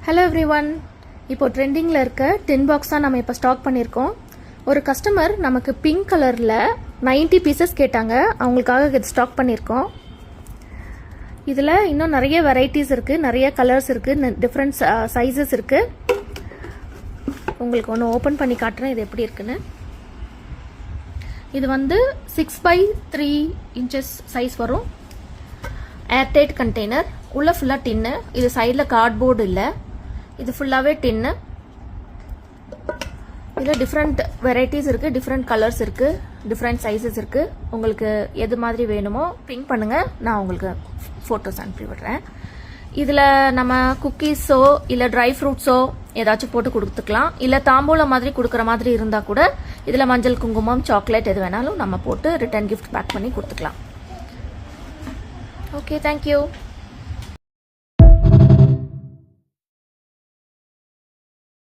Hello everyone, இப்போ ட்ரெண்டிங்கில் இருக்க டின் பாக்ஸ் தான் நம்ம இப்போ ஸ்டாக் பண்ணியிருக்கோம். ஒரு கஸ்டமர் நமக்கு பிங்க் கலரில் 90 பீசஸ் கேட்டாங்க. அவங்களுக்காக இது ஸ்டாக் பண்ணியிருக்கோம். இதில் இன்னும் நிறைய வெரைட்டிஸ் இருக்குது, நிறைய கலர்ஸ் இருக்குது, டிஃப்ரெண்ட் சைஸஸ் இருக்குது. உங்களுக்கு ஒன்று ஓப்பன் பண்ணி காட்டுறேன் இது எப்படி இருக்குன்னு. இது வந்து 6x3 இன்ச்சஸ் சைஸ் வரும். ஏர்டைட் கண்டெய்னர், உள்ள ஃபுல்லாக டின்னு. இது சைடில் கார்ட்போர்டு இல்லை, இது ஃபுல்லாகவே டின்னு. இதில் டிஃப்ரெண்ட் வெரைட்டிஸ் இருக்குது, டிஃப்ரெண்ட் கலர்ஸ் இருக்குது, டிஃப்ரெண்ட் சைஸஸ் இருக்குது. உங்களுக்கு எது மாதிரி வேணுமோ பிங்க் பண்ணுங்கள், நான் உங்களுக்கு ஃபோட்டோஸ் அனுப்பி விடுறேன். இதில் நம்ம குக்கீஸோ இல்லை ட்ரை ஃப்ரூட்ஸோ ஏதாச்சும் போட்டு கொடுத்துக்கலாம். இல்லை தாம்பூலம் மாதிரி கொடுக்குற மாதிரி இருந்தால் கூட இதில் மஞ்சள், குங்குமம், சாக்லேட் எது வேணாலும் நம்ம போட்டு ரிட்டர்ன் கிஃப்ட் பேக் பண்ணி கொடுத்துக்கலாம். Okay, thank you.